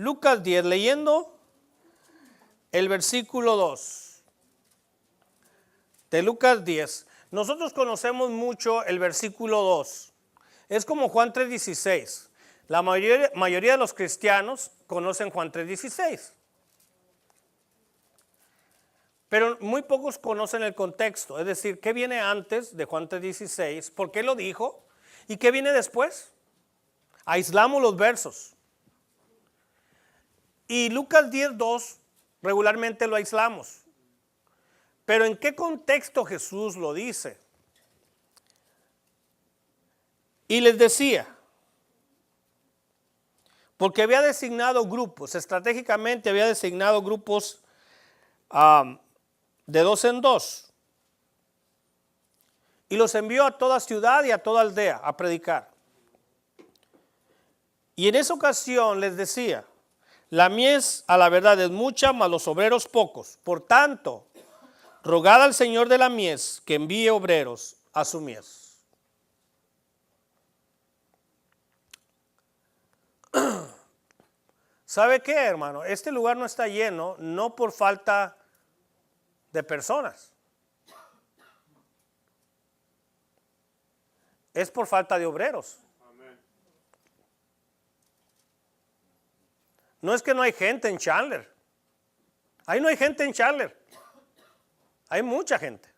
Lucas 10, leyendo el versículo 2 de Lucas 10. Nosotros conocemos mucho el versículo 2. Es como Juan 3:16. La mayoría de los cristianos conocen Juan 3:16. Pero muy pocos conocen el contexto, es decir, qué viene antes de Juan 3:16, por qué lo dijo y qué viene después. Aislamos los versos. Y Lucas 10:2 regularmente lo aislamos. Pero ¿en qué contexto Jesús lo dice? Y les decía, porque había designado grupos, estratégicamente había designado grupos de 2 en 2. Y los envió a toda ciudad y a toda aldea a predicar. Y en esa ocasión les decía, la mies a la verdad es mucha, mas los obreros pocos. Por tanto, rogad al Señor de la mies que envíe obreros a su mies. ¿Sabe qué, hermano? Este lugar no está lleno, no por falta de personas. Es por falta de obreros. No es que no hay gente en Chandler. Ahí no hay gente en Chandler. Hay mucha gente.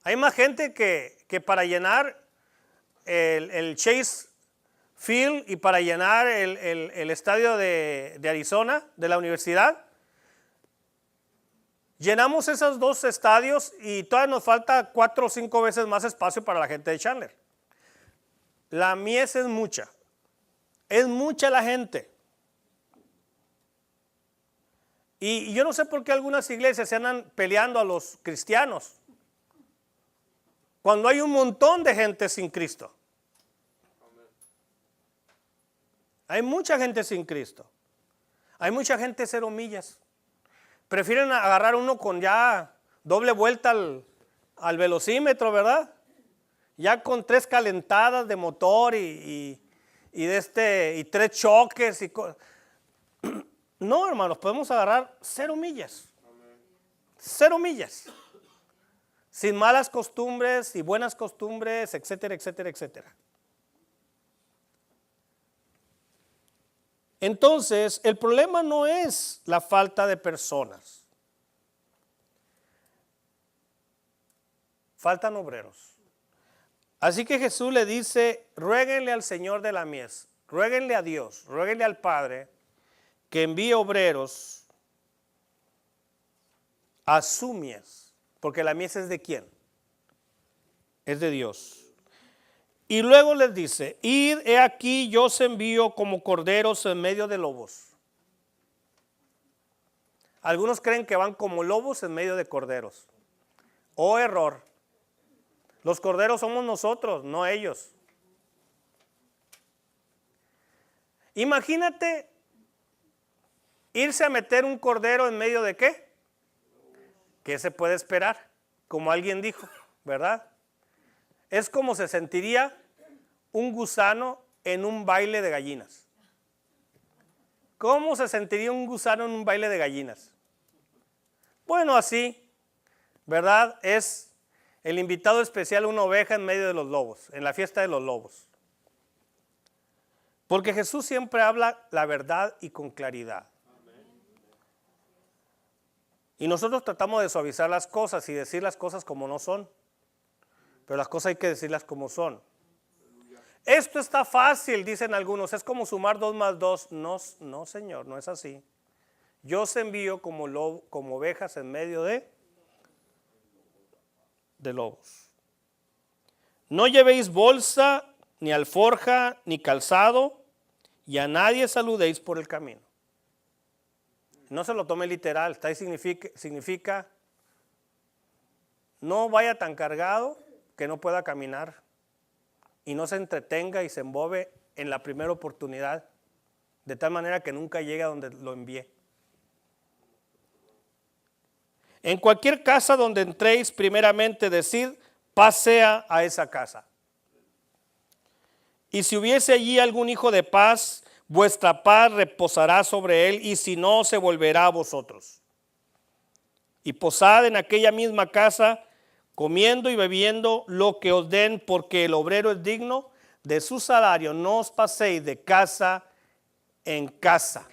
Hay más gente que para llenar el Chase Field y para llenar el estadio de Arizona, de la universidad. Llenamos esos 2 estadios y todavía nos falta 4 o 5 veces más espacio para la gente de Chandler. La mies es mucha la gente. Y yo no sé por qué algunas iglesias se andan peleando a los cristianos cuando hay un montón de gente sin Cristo. Hay mucha gente sin Cristo. Hay mucha gente 0 millas. Prefieren agarrar uno con ya doble vuelta al velocímetro, ¿verdad? Ya con 3 calentadas de motor y 3 choques. No, hermanos, podemos agarrar 0 millas. 0 millas. Sin malas costumbres y buenas costumbres, etcétera, etcétera, etcétera. Entonces, el problema no es la falta de personas. Faltan obreros. Así que Jesús le dice, ruéguenle al Señor de la mies, ruéguenle a Dios, ruéguenle al Padre, que envíe obreros a su mies. Porque la mies es de ¿quién? Es de Dios. Y luego les dice, id, he aquí, yo os envío como corderos en medio de lobos. Algunos creen que van como lobos en medio de corderos. Oh, error. Los corderos somos nosotros, no ellos. Imagínate irse a meter un cordero en medio de ¿qué? ¿Qué se puede esperar? Como alguien dijo, ¿verdad? Es como se sentiría un gusano en un baile de gallinas. ¿Cómo se sentiría un gusano en un baile de gallinas? Bueno, así, ¿verdad? Es el invitado especial, una oveja en medio de los lobos, en la fiesta de los lobos. Porque Jesús siempre habla la verdad y con claridad. Y nosotros tratamos de suavizar las cosas y decir las cosas como no son. Pero las cosas hay que decirlas como son. Esto está fácil, dicen algunos, es como sumar 2 más 2. No, Señor, no es así. Yo os envío como ovejas en medio de lobos. No llevéis bolsa, ni alforja, ni calzado, y a nadie saludéis por el camino. No se lo tome literal, está ahí significa no vaya tan cargado que no pueda caminar y no se entretenga y se embobe en la primera oportunidad, de tal manera que nunca llegue a donde lo envié. En cualquier casa donde entréis, primeramente decid, paz sea a esa casa. Y si hubiese allí algún hijo de paz, vuestra paz reposará sobre él, y si no, se volverá a vosotros. Y posad en aquella misma casa, comiendo y bebiendo lo que os den, porque el obrero es digno de su salario. No os paséis de casa en casa.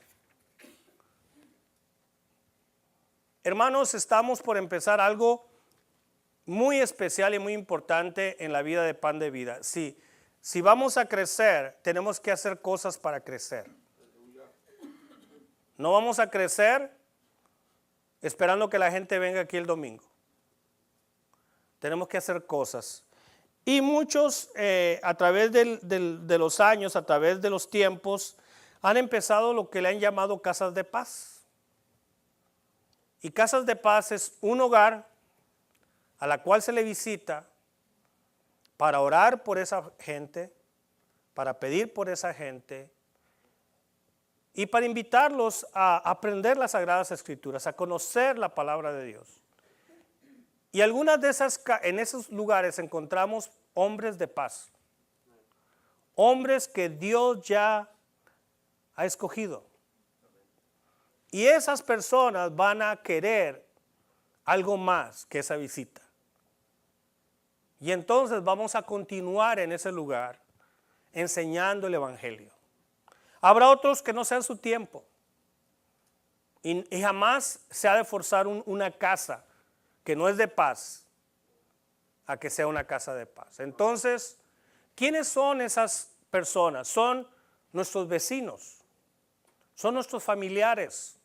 Hermanos, estamos por empezar algo muy especial y muy importante en la vida de Pan de Vida. Si vamos a crecer, tenemos que hacer cosas para crecer. No vamos a crecer esperando que la gente venga aquí el domingo. Tenemos que hacer cosas. Y muchos a través de los años, a través de los tiempos, han empezado lo que le han llamado casas de paz. Y casas de paz es un hogar a la cual se le visita para orar por esa gente, para pedir por esa gente y para invitarlos a aprender las Sagradas Escrituras, a conocer la palabra de Dios. Y en esos lugares encontramos hombres de paz, hombres que Dios ya ha escogido. Y esas personas van a querer algo más que esa visita. Y entonces vamos a continuar en ese lugar enseñando el Evangelio. Habrá otros que no sean su tiempo. Y jamás se ha de forzar una casa que no es de paz a que sea una casa de paz. Entonces, ¿quiénes son esas personas? Son nuestros vecinos, son nuestros familiares,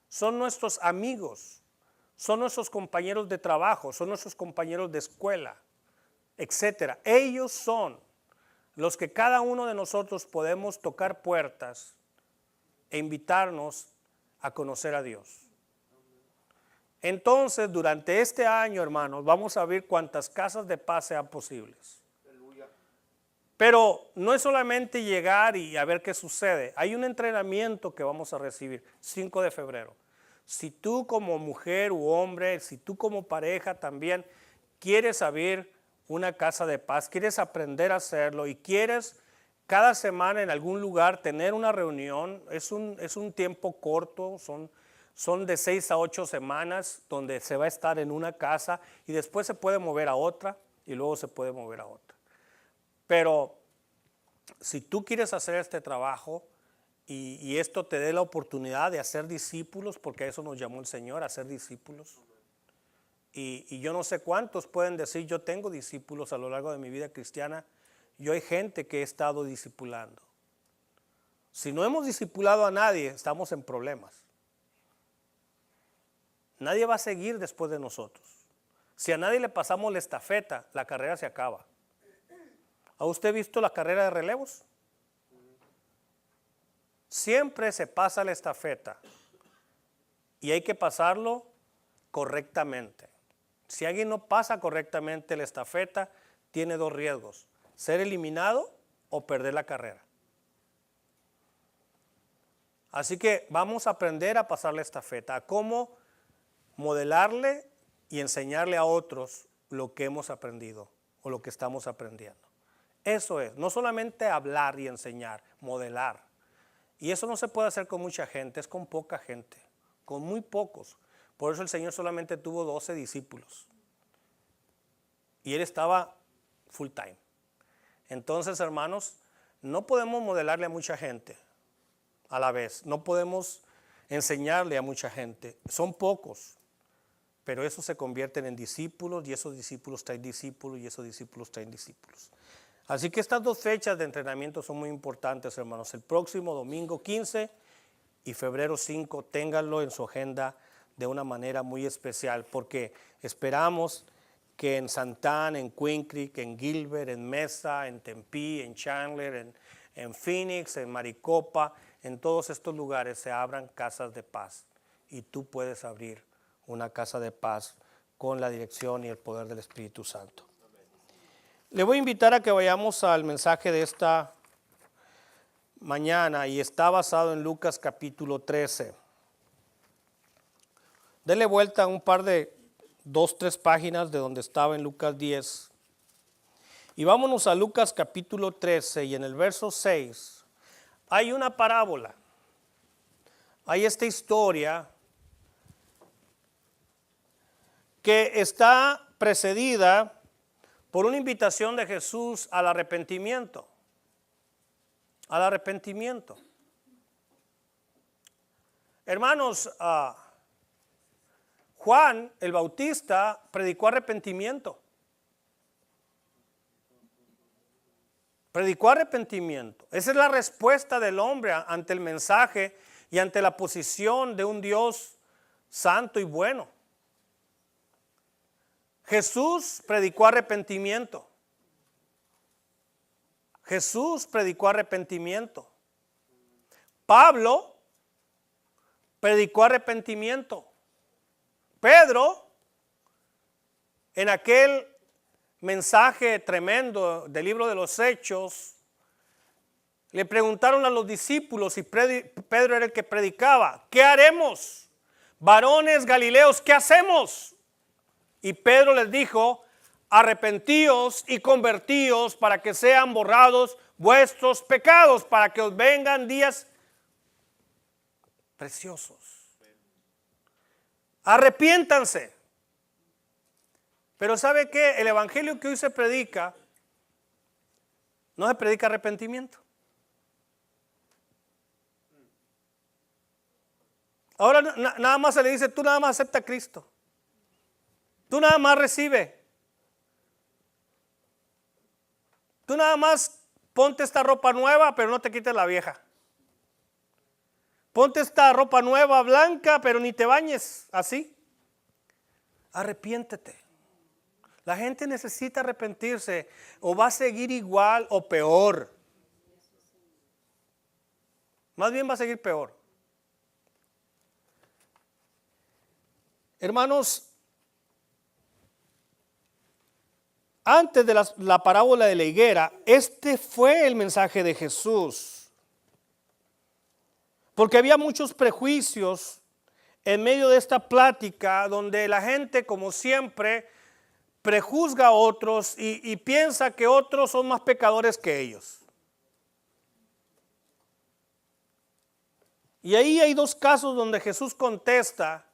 son nuestros amigos, son nuestros compañeros de trabajo, son nuestros compañeros de escuela, etcétera. Ellos son los que cada uno de nosotros podemos tocar puertas e invitarnos a conocer a Dios. Entonces, durante este año, hermanos, vamos a ver cuántas casas de paz sean posibles. Pero no es solamente llegar y a ver qué sucede. Hay un entrenamiento que vamos a recibir, 5 de febrero. Si tú como mujer u hombre, si tú como pareja también quieres abrir una casa de paz, quieres aprender a hacerlo y quieres cada semana en algún lugar tener una reunión, es un tiempo corto, son de 6 a 8 semanas donde se va a estar en una casa y después se puede mover a otra y luego se puede mover a otra. Pero si tú quieres hacer este trabajo y esto te dé la oportunidad de hacer discípulos, porque a eso nos llamó el Señor, a hacer discípulos. Y yo no sé cuántos pueden decir, yo tengo discípulos a lo largo de mi vida cristiana, yo hay gente que he estado discipulando. Si no hemos discipulado a nadie, estamos en problemas. Nadie va a seguir después de nosotros. Si a nadie le pasamos la estafeta, la carrera se acaba. ¿Ha usted visto la carrera de relevos? Siempre se pasa la estafeta y hay que pasarlo correctamente. Si alguien no pasa correctamente la estafeta, tiene 2 riesgos: ser eliminado o perder la carrera. Así que vamos a aprender a pasar la estafeta, a cómo modelarle y enseñarle a otros lo que hemos aprendido o lo que estamos aprendiendo. Eso es, no solamente hablar y enseñar, modelar. Y eso no se puede hacer con mucha gente, es con poca gente, con muy pocos. Por eso el Señor solamente tuvo 12 discípulos. Y Él estaba full time. Entonces, hermanos, no podemos modelarle a mucha gente a la vez. No podemos enseñarle a mucha gente. Son pocos. Pero esos se convierten en discípulos y esos discípulos traen discípulos y esos discípulos traen discípulos. Así que estas 2 fechas de entrenamiento son muy importantes, hermanos. El próximo domingo 15 y febrero 5, ténganlo en su agenda de una manera muy especial, porque esperamos que en Santana, en Queen Creek, en Gilbert, en Mesa, en Tempe, en Chandler, en Phoenix, en Maricopa, en todos estos lugares se abran casas de paz. Y tú puedes abrir una casa de paz con la dirección y el poder del Espíritu Santo. Le voy a invitar a que vayamos al mensaje de esta mañana y está basado en Lucas capítulo 13. Dele vuelta a un par de 2-3 páginas de donde estaba en Lucas 10. Y vámonos a Lucas capítulo 13 y en el verso 6 hay una parábola, hay esta historia que está precedida por una invitación de Jesús al arrepentimiento. Al arrepentimiento. Hermanos, Juan el Bautista predicó arrepentimiento. Predicó arrepentimiento. Esa es la respuesta del hombre ante el mensaje y ante la posición de un Dios santo y bueno. Jesús predicó arrepentimiento. Jesús predicó arrepentimiento. Pablo predicó arrepentimiento. Pedro, en aquel mensaje tremendo del libro de los Hechos, le preguntaron a los discípulos y Pedro era el que predicaba: ¿qué haremos? Varones galileos, ¿qué hacemos? Y Pedro les dijo: arrepentíos y convertíos para que sean borrados vuestros pecados, para que os vengan días preciosos. Arrepiéntanse. Pero ¿sabe qué? El evangelio que hoy se predica, no se predica arrepentimiento. Ahora nada más se le dice: tú nada más acepta a Cristo. Tú nada más recibe. Tú nada más ponte esta ropa nueva, pero no te quites la vieja. Ponte esta ropa nueva blanca, pero ni te bañes así. Arrepiéntete. La gente necesita arrepentirse, o va a seguir igual o peor. Más bien va a seguir peor. Hermanos, antes de la parábola de la higuera, este fue el mensaje de Jesús. Porque había muchos prejuicios en medio de esta plática, donde la gente, como siempre, prejuzga a otros y piensa que otros son más pecadores que ellos. Y ahí hay dos casos donde Jesús contesta: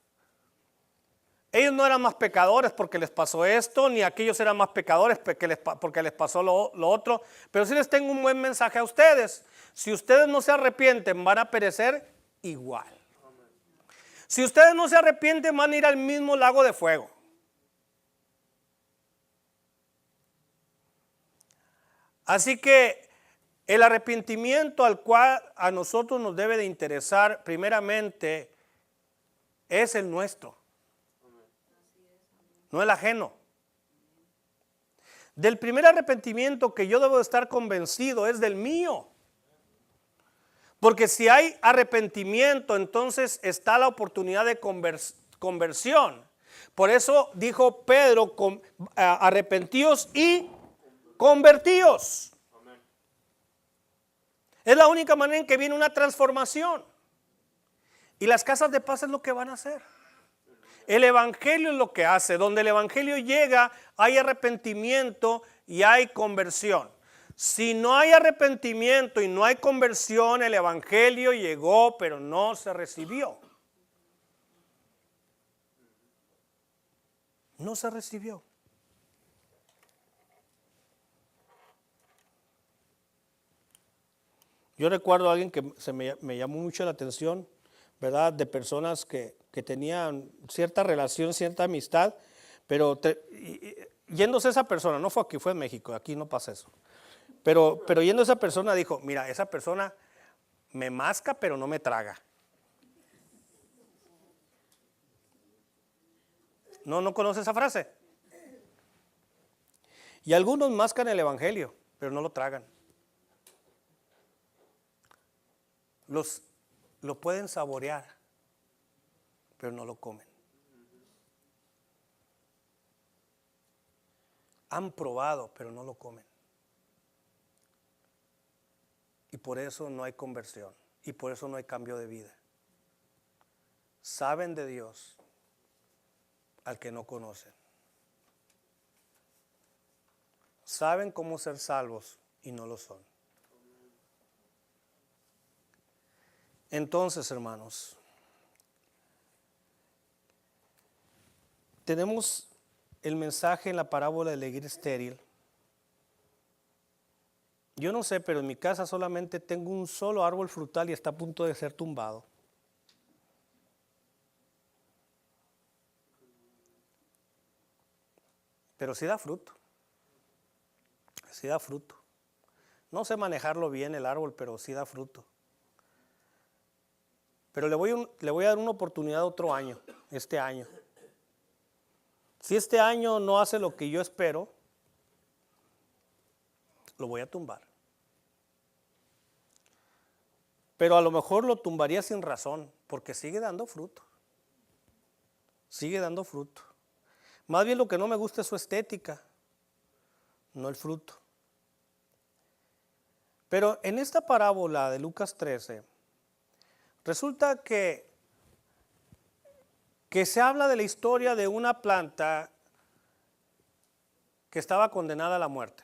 ellos no eran más pecadores porque les pasó esto, ni aquellos eran más pecadores porque les pasó lo otro. Pero sí les tengo un buen mensaje a ustedes: si ustedes no se arrepienten, van a perecer igual. Si ustedes no se arrepienten, van a ir al mismo lago de fuego. Así que el arrepentimiento al cual a nosotros nos debe de interesar primeramente es el nuestro, no el ajeno. Del primer arrepentimiento que yo debo de estar convencido es del mío. Porque si hay arrepentimiento, entonces está la oportunidad de conversión. Por eso dijo Pedro: arrepentíos y convertíos. Es la única manera en que viene una transformación. Y las casas de paz es lo que van a hacer. El evangelio es lo que hace. Donde el evangelio llega, hay arrepentimiento y hay conversión. Si no hay arrepentimiento y no hay conversión, el evangelio llegó, pero no se recibió. No se recibió. Yo recuerdo a alguien que me llamó mucho la atención, ¿verdad? De personas que tenían cierta relación, cierta amistad, pero yéndose esa persona, no fue aquí, fue en México, aquí no pasa eso. Pero yendo esa persona dijo: mira, esa persona me masca pero no me traga. ¿No conoce esa frase? Y algunos mascan el evangelio, pero no lo tragan. Lo pueden saborear, pero no lo comen. Han probado, pero no lo comen. Y por eso no hay conversión. Y por eso no hay cambio de vida. Saben de Dios al que no conocen. Saben cómo ser salvos y no lo son. Entonces, hermanos, tenemos el mensaje en la parábola de la higuera estéril. Yo no sé, pero en mi casa solamente tengo un solo árbol frutal y está a punto de ser tumbado. Pero sí da fruto. Sí da fruto. No sé manejarlo bien el árbol, pero sí da fruto. Pero le voy a dar una oportunidad otro año, este año. Si este año no hace lo que yo espero, lo voy a tumbar. Pero a lo mejor lo tumbaría sin razón, porque sigue dando fruto. Sigue dando fruto. Más bien lo que no me gusta es su estética, no el fruto. Pero en esta parábola de Lucas 13, resulta que se habla de la historia de una planta que estaba condenada a la muerte.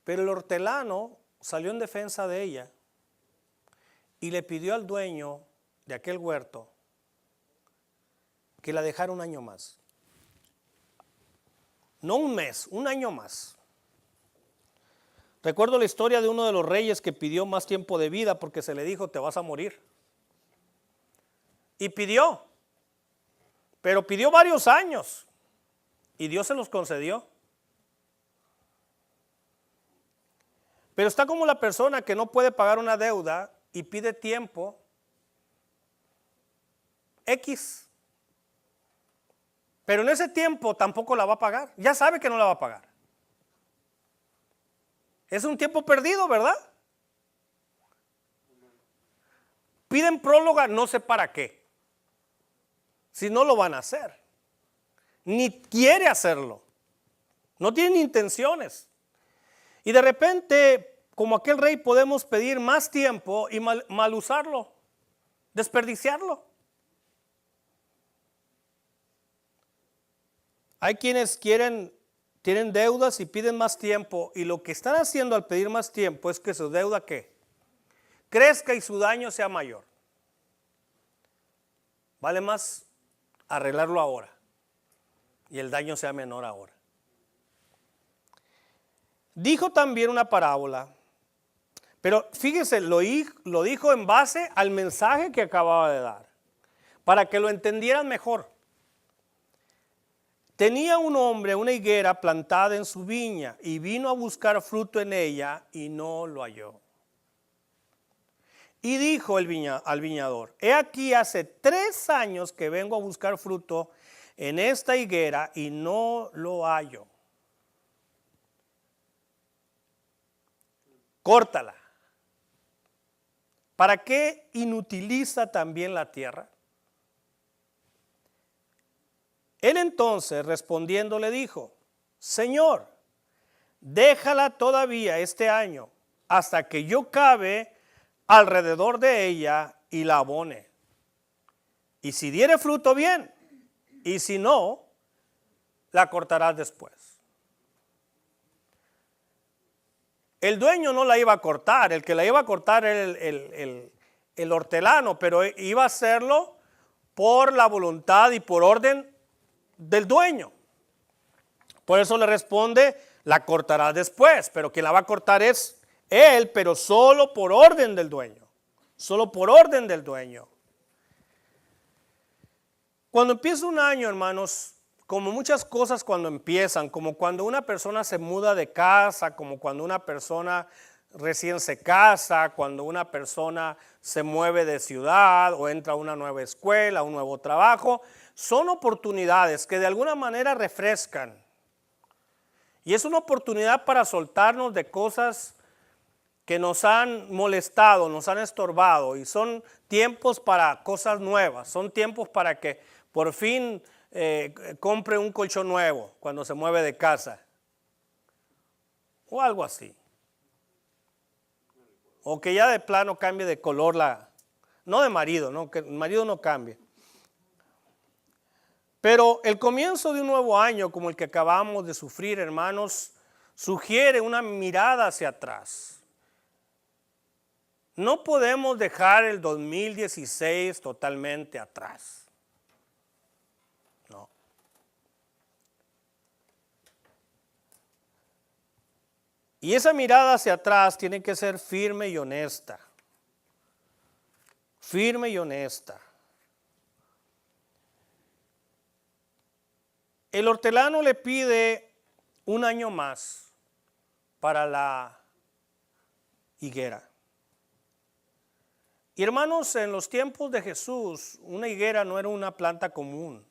Pero el hortelano salió en defensa de ella y le pidió al dueño de aquel huerto que la dejara un año más. No un mes, un año más. Recuerdo la historia de uno de los reyes que pidió más tiempo de vida porque se le dijo, te vas a morir. Y pidió, pero pidió varios años y Dios se los concedió. Pero está como la persona que no puede pagar una deuda y pide tiempo X. Pero en ese tiempo tampoco la va a pagar. Ya sabe que no la va a pagar. Es un tiempo perdido, ¿verdad? Piden próloga, no sé para qué. Si no lo van a hacer. Ni quiere hacerlo. No tienen intenciones. Y de repente, como aquel rey, podemos pedir más tiempo y mal usarlo, desperdiciarlo. Hay quienes tienen deudas y piden más tiempo, y lo que están haciendo al pedir más tiempo es que su deuda ¿qué? Crezca y su daño sea mayor. Vale más arreglarlo ahora y el daño sea menor ahora. Dijo también una parábola, pero fíjese, lo dijo en base al mensaje que acababa de dar, para que lo entendieran mejor. Tenía un hombre una higuera plantada en su viña y vino a buscar fruto en ella y no lo halló. Y dijo al viñador, he aquí hace 3 años que vengo a buscar fruto en esta higuera y no lo hallo. Córtala. ¿Para qué inutiliza también la tierra? Él entonces respondiendo le dijo, Señor, déjala todavía este año hasta que yo cabe alrededor de ella y la abone. Y si diere fruto, bien, y si no, la cortarás después. El dueño no la iba a cortar, el que la iba a cortar era el hortelano, pero iba a hacerlo por la voluntad y por orden del dueño. Por eso le responde, la cortará después, pero quien la va a cortar es él, pero solo por orden del dueño. Solo por orden del dueño. Cuando empieza un año, hermanos, como muchas cosas cuando empiezan, como cuando una persona se muda de casa, como cuando una persona recién se casa, cuando una persona se mueve de ciudad o entra a una nueva escuela, a un nuevo trabajo, son oportunidades que de alguna manera refrescan. Y es una oportunidad para soltarnos de cosas que nos han molestado, nos han estorbado, y son tiempos para cosas nuevas, son tiempos para que por fin compre un colchón nuevo cuando se mueve de casa o algo así, o que ya de plano cambie de color no de marido, no, que el marido no cambie. Pero el comienzo de un nuevo año como el que acabamos de sufrir, hermanos, sugiere una mirada hacia atrás. No podemos dejar el 2016 totalmente atrás. No. Y esa mirada hacia atrás tiene que ser firme y honesta. Firme y honesta. El hortelano le pide un año más para la higuera. Y hermanos, en los tiempos de Jesús, una higuera no era una planta común.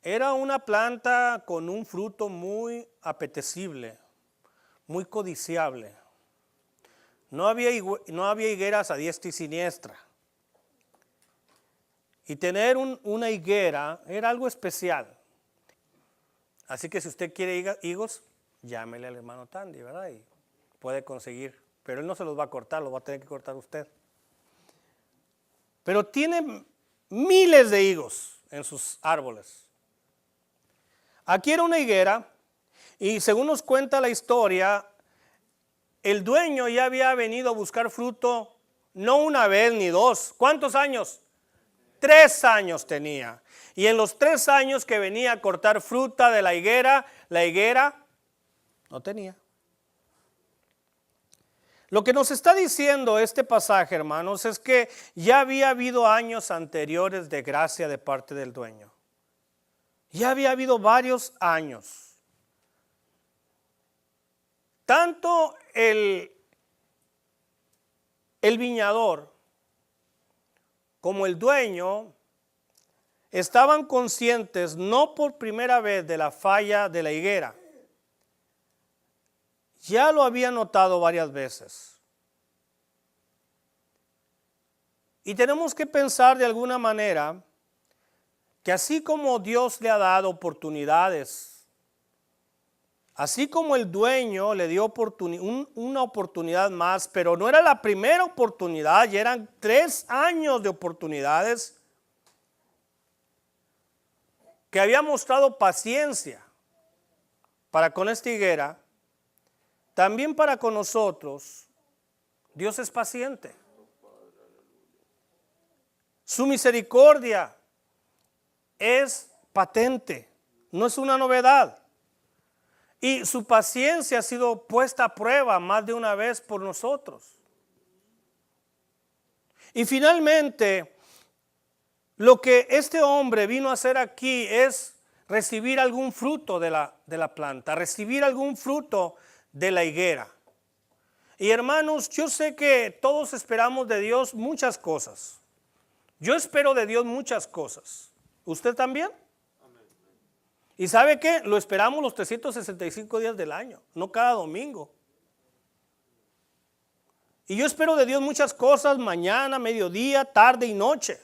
Era una planta con un fruto muy apetecible, muy codiciable. No había higueras a diestra y siniestra. Y tener una higuera era algo especial. Así que si usted quiere higos, llámele al hermano Tandy, ¿verdad? Y puede conseguir. Pero él no se los va a cortar, los va a tener que cortar usted. Pero tiene miles de higos en sus árboles. Aquí era una higuera y según nos cuenta la historia, el dueño ya había venido a buscar fruto no una vez ni dos. ¿Cuántos años? 3 años tenía. Y en los 3 años que venía a cortar fruta de la higuera no tenía. Lo que nos está diciendo este pasaje, hermanos, es que ya había habido años anteriores de gracia de parte del dueño. Ya había habido varios años. Tanto el viñador como el dueño estaban conscientes no por primera vez de la falla de la higuera. Ya lo había notado varias veces. Y tenemos que pensar de alguna manera que así como Dios le ha dado oportunidades, así como el dueño le dio una oportunidad más, pero no era la primera oportunidad, ya eran 3 años de oportunidades, que había mostrado paciencia para con esta higuera, también para con nosotros, Dios es paciente. Su misericordia es patente, no es una novedad. Y su paciencia ha sido puesta a prueba más de una vez por nosotros. Y finalmente, lo que este hombre vino a hacer aquí es recibir algún fruto de la planta, recibir algún fruto de la higuera. Y hermanos, yo sé que todos esperamos de Dios muchas cosas. Yo espero de Dios muchas cosas. ¿Usted también? Amén. ¿Y sabe qué? Lo esperamos los 365 días del año, no cada domingo. Y yo espero de Dios muchas cosas mañana, mediodía, tarde y noche.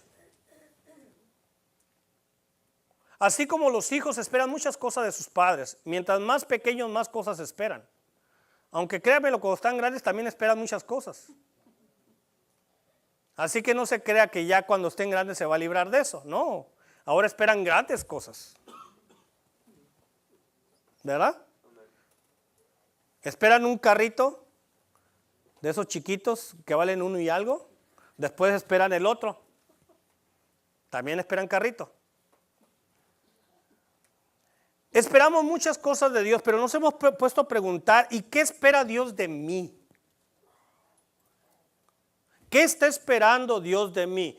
Así como los hijos esperan muchas cosas de sus padres. Mientras más pequeños, más cosas esperan. Aunque créanmelo, cuando están grandes también esperan muchas cosas. Así que no se crea que ya cuando estén grandes se va a librar de eso. No, ahora esperan grandes cosas. ¿Verdad? Esperan un carrito de esos chiquitos que valen 1 y algo. Después esperan el otro. También esperan carrito. Esperamos muchas cosas de Dios, pero nos hemos puesto a preguntar, ¿y qué espera Dios de mí? ¿Qué está esperando Dios de mí?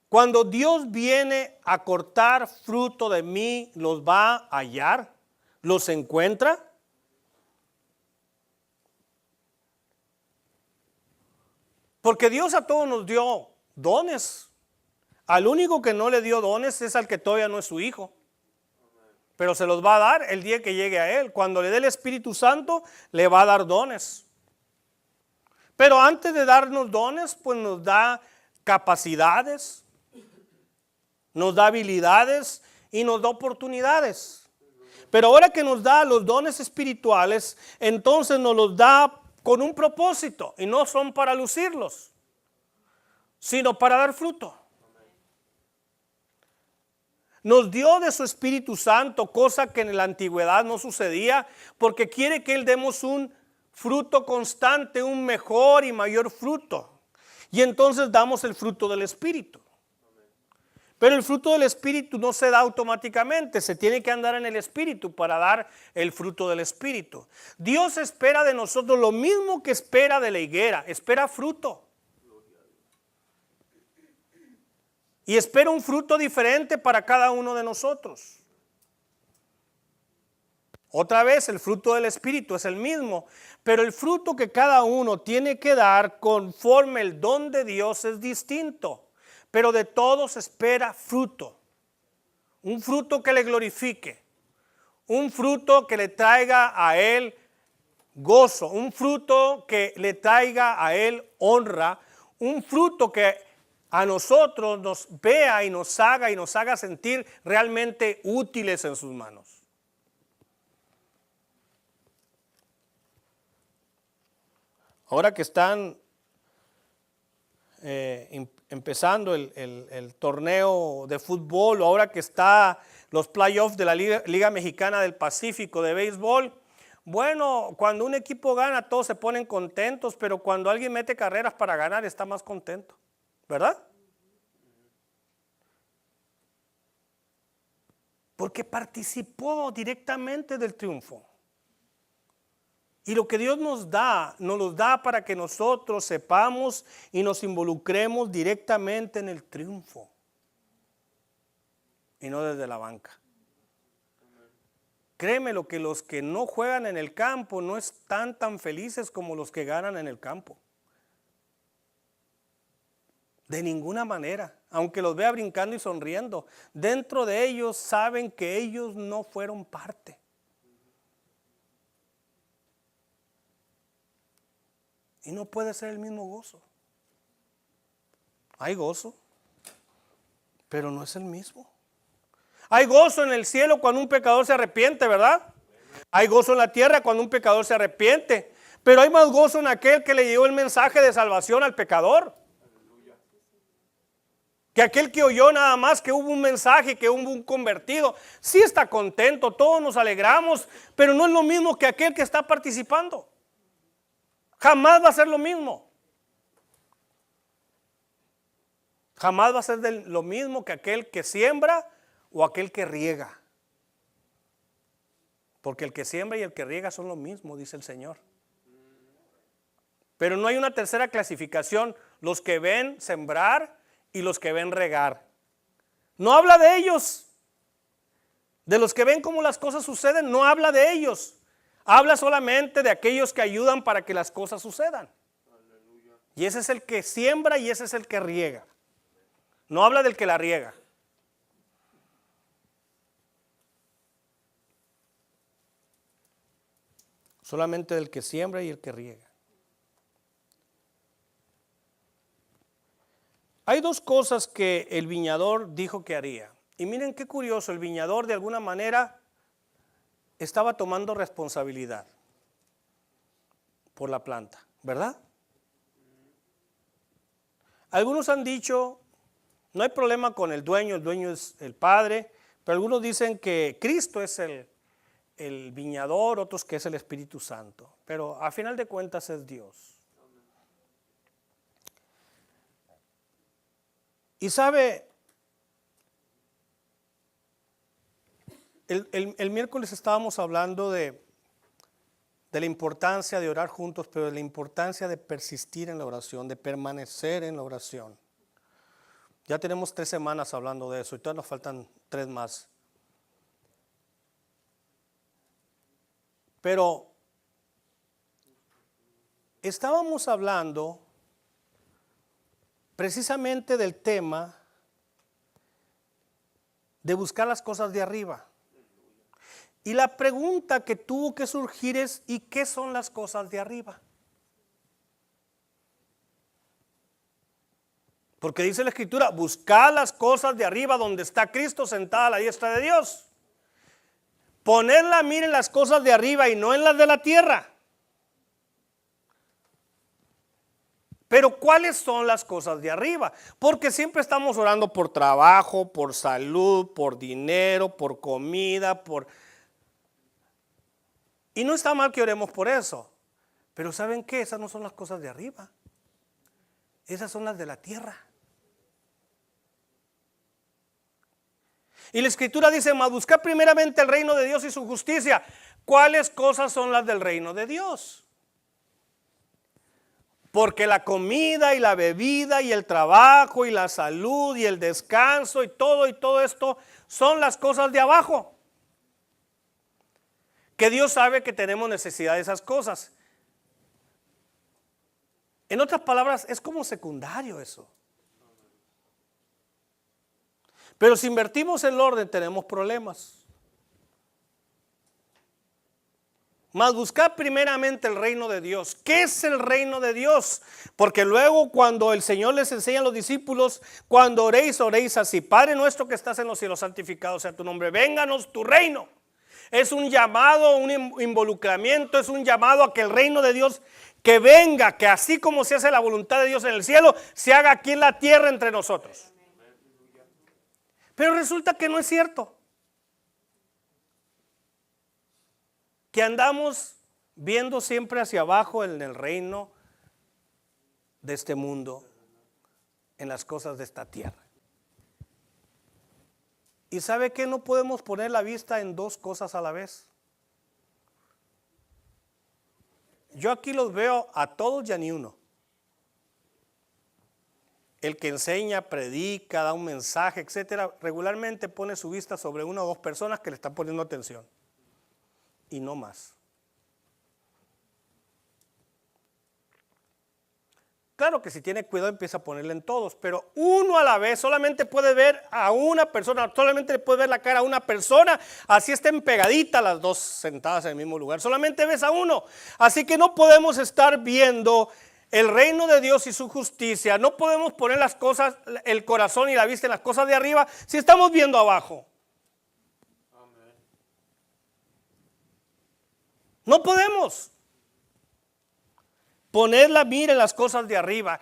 Cuando Dios viene a cortar fruto de mí, ¿los va a hallar? ¿Los encuentra? Porque Dios a todos nos dio dones. Al único que no le dio dones es al que todavía no es su hijo. Pero se los va a dar el día que llegue a él. Cuando le dé el Espíritu Santo, le va a dar dones. Pero antes de darnos dones, pues nos da capacidades, nos da habilidades y nos da oportunidades. Pero ahora que nos da los dones espirituales, entonces nos los da con un propósito. Y no son para lucirlos, sino para dar fruto. Nos dio de su Espíritu Santo, cosa que en la antigüedad no sucedía, porque quiere que Él demos un fruto constante, un mejor y mayor fruto. Y entonces damos el fruto del Espíritu. Pero el fruto del Espíritu no se da automáticamente, se tiene que andar en el Espíritu para dar el fruto del Espíritu. Dios espera de nosotros lo mismo que espera de la higuera, espera fruto. Y espera un fruto diferente para cada uno de nosotros. Otra vez, el fruto del Espíritu es el mismo, pero el fruto que cada uno tiene que dar conforme el don de Dios es distinto. Pero de todos espera fruto, un fruto que le glorifique, un fruto que le traiga a él gozo, un fruto que le traiga a él honra, un fruto que a nosotros nos vea y nos haga sentir realmente útiles en sus manos. Ahora que están empezando el torneo de fútbol, ahora que está los playoffs de la Liga Mexicana del Pacífico de béisbol, bueno, cuando un equipo gana todos se ponen contentos, pero cuando alguien mete carreras para ganar está más contento, ¿verdad? Porque participó directamente del triunfo. Y lo que Dios nos los da para que nosotros sepamos y nos involucremos directamente en el triunfo. Y no desde la banca. Créeme lo que los que no juegan en el campo no están tan felices como los que ganan en el campo. De ninguna manera. Aunque los vea brincando y sonriendo, dentro de ellos saben que ellos no fueron parte. Y no puede ser el mismo gozo. Hay gozo, pero no es el mismo. Hay gozo en el cielo cuando un pecador se arrepiente, ¿verdad? Hay gozo en la tierra cuando un pecador se arrepiente. Pero hay más gozo en aquel que le llevó el mensaje de salvación al pecador. Que aquel que oyó nada más que hubo un mensaje, que hubo un convertido. Sí está contento, todos nos alegramos, pero no es lo mismo que aquel que está participando. Jamás va a ser lo mismo. Jamás va a ser lo mismo que aquel que siembra o aquel que riega. Porque el que siembra y el que riega son lo mismo, dice el Señor. Pero no hay una tercera clasificación, los que ven sembrar y los que ven regar. No habla de ellos, de los que ven cómo las cosas suceden, no habla de ellos. Habla solamente de aquellos que ayudan para que las cosas sucedan. Y ese es el que siembra y ese es el que riega. No habla del que la riega. Solamente del que siembra y el que riega. Hay dos cosas que el viñador dijo que haría. Y miren qué curioso, el viñador de alguna manera estaba tomando responsabilidad por la planta, ¿verdad? Algunos han dicho, no hay problema con el dueño es el padre, pero algunos dicen que Cristo es el viñador, otros que es el Espíritu Santo, pero a final de cuentas es Dios. Y sabe, el miércoles estábamos hablando de la importancia de orar juntos, pero de la importancia de persistir en la oración, de permanecer en la oración. Ya tenemos 3 semanas hablando de eso y todavía nos faltan 3 más. Pero estábamos hablando precisamente del tema de buscar las cosas de arriba. Y la pregunta que tuvo que surgir es, ¿y qué son las cosas de arriba? Porque dice la Escritura, buscad las cosas de arriba donde está Cristo sentado a la diestra de Dios. Poned la mira en las cosas de arriba y no en las de la tierra. Pero ¿cuáles son las cosas de arriba? Porque siempre estamos orando por trabajo, por salud, por dinero, por comida, Y no está mal que oremos por eso. Pero ¿saben qué? Esas no son las cosas de arriba. Esas son las de la tierra. Y la Escritura dice, mas buscad primeramente el reino de Dios y su justicia. ¿Cuáles cosas son las del reino de Dios? Porque la comida y la bebida y el trabajo y la salud y el descanso y todo esto son las cosas de abajo. Que Dios sabe que tenemos necesidad de esas cosas. En otras palabras, es como secundario eso. Pero si invertimos el orden, tenemos problemas. Mas buscad primeramente el reino de Dios. ¿Qué es el reino de Dios? Porque luego cuando el Señor les enseña a los discípulos, cuando oréis, oréis así: Padre nuestro que estás en los cielos, santificado sea tu nombre, vénganos tu reino. Es un llamado, un involucramiento, es un llamado a que el reino de Dios que venga, que así como se hace la voluntad de Dios en el cielo, se haga aquí en la tierra entre nosotros. Pero resulta que no es cierto. Que andamos viendo siempre hacia abajo en el reino de este mundo, en las cosas de esta tierra. ¿Y sabe qué? No podemos poner la vista en dos cosas a la vez. Yo aquí los veo a todos y a ni uno. El que enseña, predica, da un mensaje, etcétera, regularmente pone su vista sobre una o dos personas que le están poniendo atención. Y no más. Claro que si tiene cuidado empieza a ponerle en todos, pero uno a la vez solamente puede ver a una persona, solamente le puede ver la cara a una persona, así estén pegaditas las dos sentadas en el mismo lugar, solamente ves a uno. Así que no podemos estar viendo el reino de Dios y su justicia, no podemos poner las cosas, el corazón y la vista en las cosas de arriba si estamos viendo abajo. No podemos poner la mira en las cosas de arriba.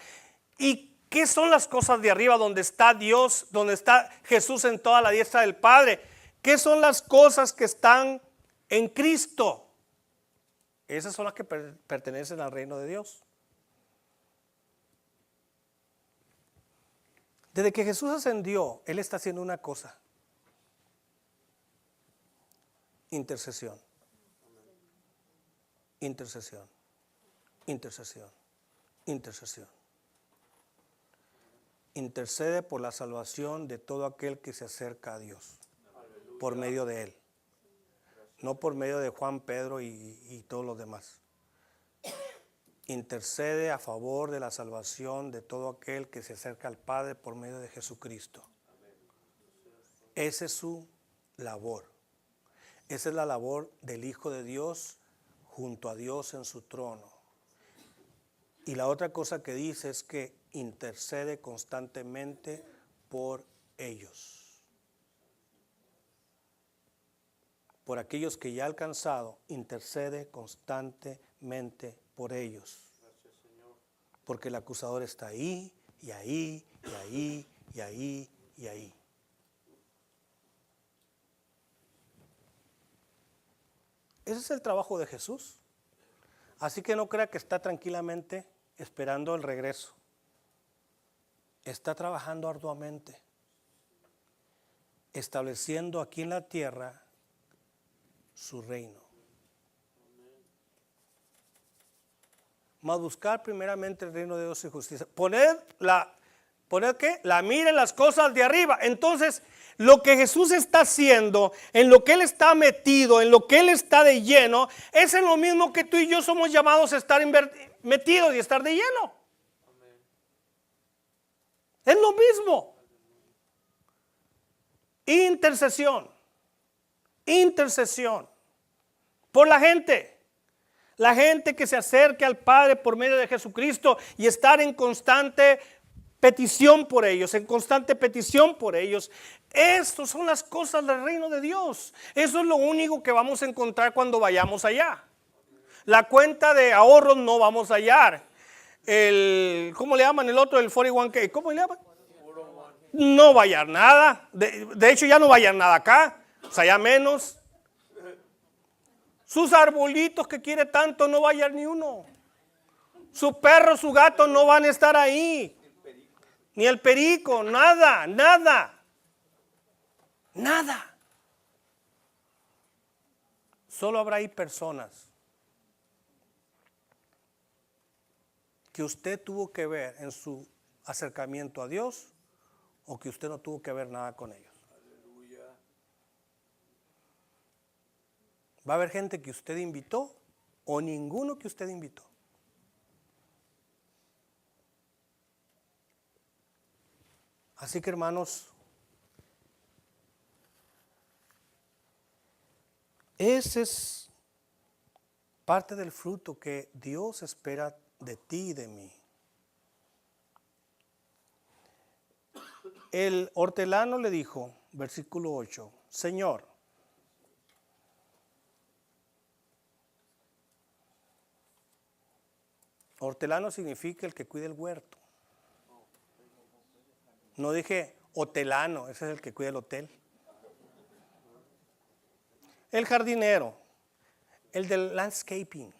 ¿Y qué son las cosas de arriba? Donde está Dios, donde está Jesús sentado a la diestra del Padre. ¿Qué son las cosas que están en Cristo? Esas son las que pertenecen al reino de Dios. Desde que Jesús ascendió, Él está haciendo una cosa: intercesión. Intercesión, intercesión, intercesión. Intercede por la salvación de todo aquel que se acerca a Dios. Aleluya. Por medio de Él. No por medio de Juan, Pedro y todos los demás. Intercede a favor de la salvación de todo aquel que se acerca al Padre por medio de Jesucristo. Esa es su labor. Esa es la labor del Hijo de Dios junto a Dios en su trono. Y la otra cosa que dice es que intercede constantemente por ellos. Por aquellos que ya ha alcanzado, intercede constantemente por ellos. Porque el acusador está ahí, y ahí, y ahí, y ahí, y ahí. Ese es el trabajo de Jesús. Así que no crea que está tranquilamente esperando el regreso. Está trabajando arduamente, estableciendo aquí en la tierra su reino. Mas buscar primeramente el reino de Dios y justicia. Poner ¿qué? La mira en las cosas de arriba. Entonces, lo que Jesús está haciendo, en lo que Él está metido, en lo que Él está de lleno, es en lo mismo que tú y yo somos llamados a estar metidos y estar de lleno. Amén. Es lo mismo. Intercesión. Intercesión. Por la gente. La gente que se acerque al Padre por medio de Jesucristo y estar en constante petición por ellos, en constante petición por ellos. Estas son las cosas del reino de Dios. Eso es lo único que vamos a encontrar cuando vayamos allá. La cuenta de ahorros no vamos a hallar. ¿Cómo le llaman el otro? El 41K. ¿Cómo le llaman? No va a hallar nada. De hecho ya no va a hallar nada acá. O sea, ya menos. Sus arbolitos que quiere tanto no va a hallar ni uno. Su perro, su gato no van a estar ahí. Ni el perico, nada, nada. Nada. Solo habrá ahí personas que usted tuvo que ver en su acercamiento a Dios o que usted no tuvo que ver nada con ellos. Va a haber gente que usted invitó o ninguno que usted invitó. Así que, hermanos, ese es parte del fruto que Dios espera de ti y de mí. El hortelano le dijo, versículo 8, Señor, hortelano significa el que cuida el huerto. No dije hotelano, ese es el que cuida el hotel. El jardinero, el del landscaping.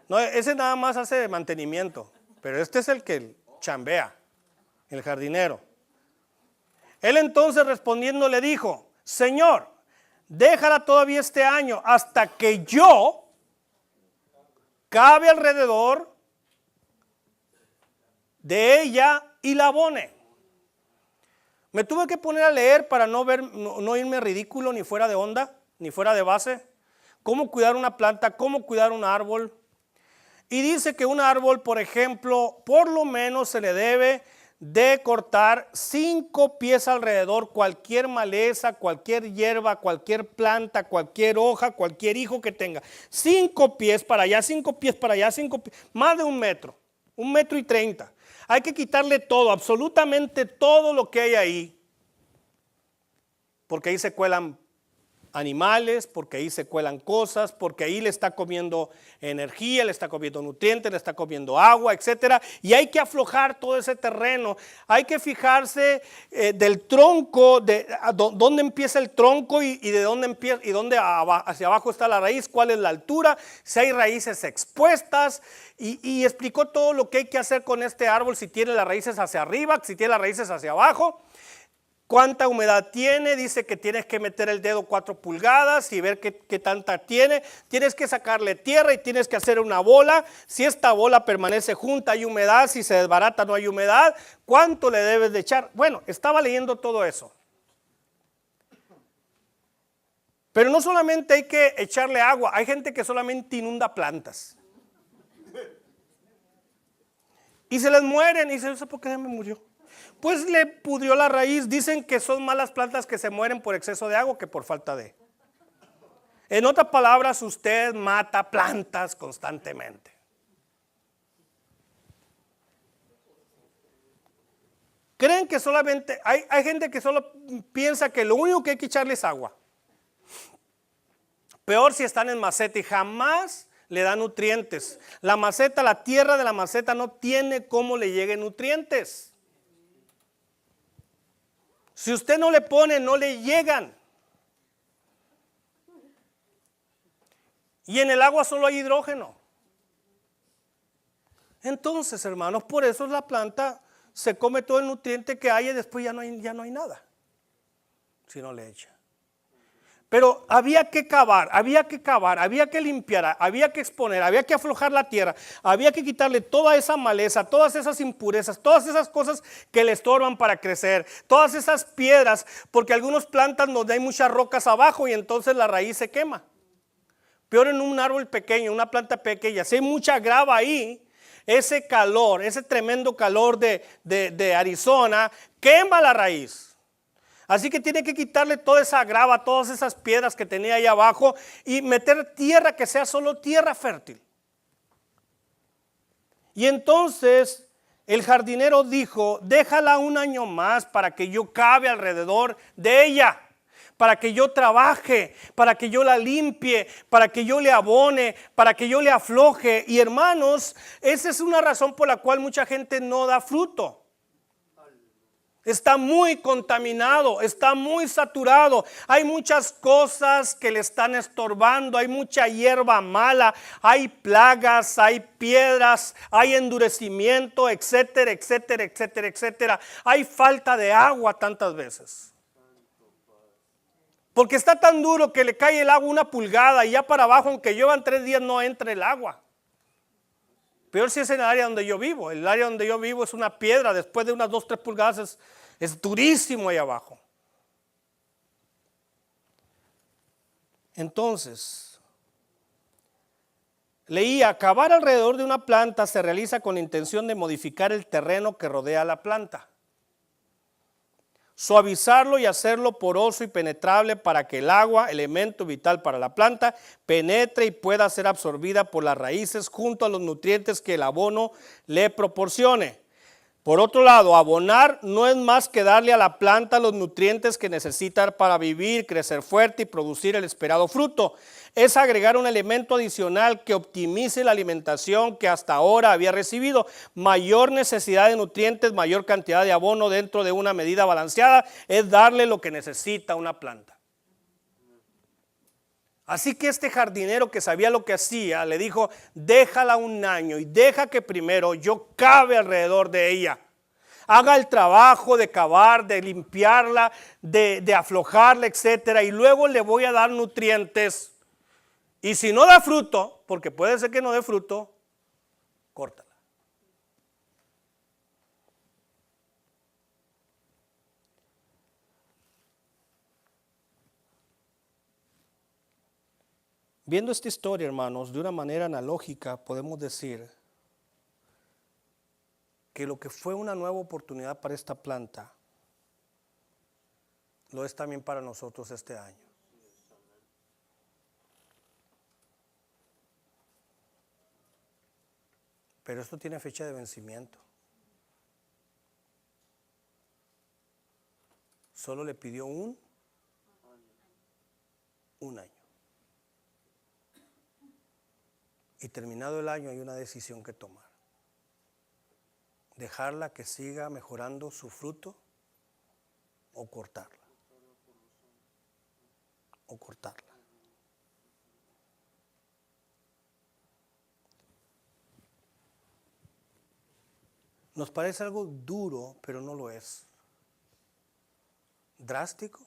No, ese nada más hace mantenimiento, pero este es el que chambea, el jardinero. Él entonces respondiendo le dijo, Señor, déjala todavía este año hasta que yo cabe alrededor de ella y la abone. Me tuve que poner a leer para no irme ridículo ni fuera de onda, ni fuera de base. Cómo cuidar una planta, cómo cuidar un árbol. Y dice que un árbol, por ejemplo, por lo menos se le debe de cortar 5 pies alrededor, cualquier maleza, cualquier hierba, cualquier planta, cualquier hoja, cualquier hijo que tenga. 5 pies para allá, 5 pies para allá, 5 pies, más de 1 metro, 1,30 m. Hay que quitarle todo, absolutamente todo lo que hay ahí, porque ahí se cuelan animales, porque ahí se cuelan cosas, porque ahí le está comiendo energía, le está comiendo nutrientes, le está comiendo agua, etcétera. Y hay que aflojar todo ese terreno. Hay que fijarse del tronco, de dónde empieza el tronco y de dónde empieza y dónde hacia abajo está la raíz, cuál es la altura, si hay raíces expuestas. Y explicó todo lo que hay que hacer con este árbol, si tiene las raíces hacia arriba, si tiene las raíces hacia abajo. ¿Cuánta humedad tiene? Dice que tienes que meter el dedo 4 pulgadas y ver qué tanta tiene. Tienes que sacarle tierra y tienes que hacer una bola. Si esta bola permanece junta, hay humedad. Si se desbarata, no hay humedad. ¿Cuánto le debes de echar? Bueno, estaba leyendo todo eso. Pero no solamente hay que echarle agua. Hay gente que solamente inunda plantas. Y se les mueren. Y dicen, no sé por qué se me murió. Pues le pudrió la raíz. Dicen que son malas plantas que se mueren por exceso de agua que por falta de. En otras palabras, usted mata plantas constantemente. Creen que solamente, hay gente que solo piensa que lo único que hay que echarle es agua. Peor si están en maceta y jamás le da nutrientes. La maceta, la tierra de la maceta no tiene cómo le lleguen nutrientes. Si usted no le pone, no le llegan. Y en el agua solo hay hidrógeno. Entonces, hermanos, por eso la planta se come todo el nutriente que hay y después ya no hay nada. Si no le echa. Pero había que cavar, había que limpiar, había que exponer, había que aflojar la tierra, había que quitarle toda esa maleza, todas esas impurezas, todas esas cosas que le estorban para crecer, todas esas piedras, porque algunas plantas donde hay muchas rocas abajo y entonces la raíz se quema. Peor en un árbol pequeño, una planta pequeña, si hay mucha grava ahí, ese calor, ese tremendo calor de Arizona quema la raíz. Así que tiene que quitarle toda esa grava, todas esas piedras que tenía ahí abajo y meter tierra que sea solo tierra fértil. Y entonces el jardinero dijo, déjala 1 año más para que yo cabe alrededor de ella, para que yo trabaje, para que yo la limpie, para que yo le abone, para que yo le afloje. Y hermanos, esa es una razón por la cual mucha gente no da fruto. Está muy contaminado, está muy saturado. Hay muchas cosas que le están estorbando, hay mucha hierba mala, hay plagas, hay piedras, hay endurecimiento, etcétera, etcétera, etcétera, etcétera. Hay falta de agua tantas veces. Porque está tan duro que le cae el agua 1 pulgada y ya para abajo, aunque lluevan 3 días, no entra el agua. Peor si es en el área donde yo vivo. El área donde yo vivo es una piedra. Después de unas 2-3 pulgadas es durísimo ahí abajo. Entonces, leía, cavar alrededor de una planta se realiza con la intención de modificar el terreno que rodea la planta, suavizarlo y hacerlo poroso y penetrable para que el agua, elemento vital para la planta, penetre y pueda ser absorbida por las raíces junto a los nutrientes que el abono le proporcione. Por otro lado, abonar no es más que darle a la planta los nutrientes que necesita para vivir, crecer fuerte y producir el esperado fruto. Es agregar un elemento adicional que optimice la alimentación que hasta ahora había recibido. Mayor necesidad de nutrientes, mayor cantidad de abono dentro de una medida balanceada, es darle lo que necesita una planta. Así que este jardinero que sabía lo que hacía, le dijo, déjala 1 año y deja que primero yo cave alrededor de ella. Haga el trabajo de cavar, de limpiarla, de aflojarla, etcétera, y luego le voy a dar nutrientes. Y si no da fruto, porque puede ser que no dé fruto, córtala. Viendo esta historia, hermanos, de una manera analógica, podemos decir que lo que fue una nueva oportunidad para esta planta, lo es también para nosotros este año. Pero esto tiene fecha de vencimiento. Solo le pidió un año. Y terminado el año hay una decisión que tomar. Dejarla que siga mejorando su fruto o cortarla. O cortarla. Nos parece algo duro, pero no lo es. Drástico.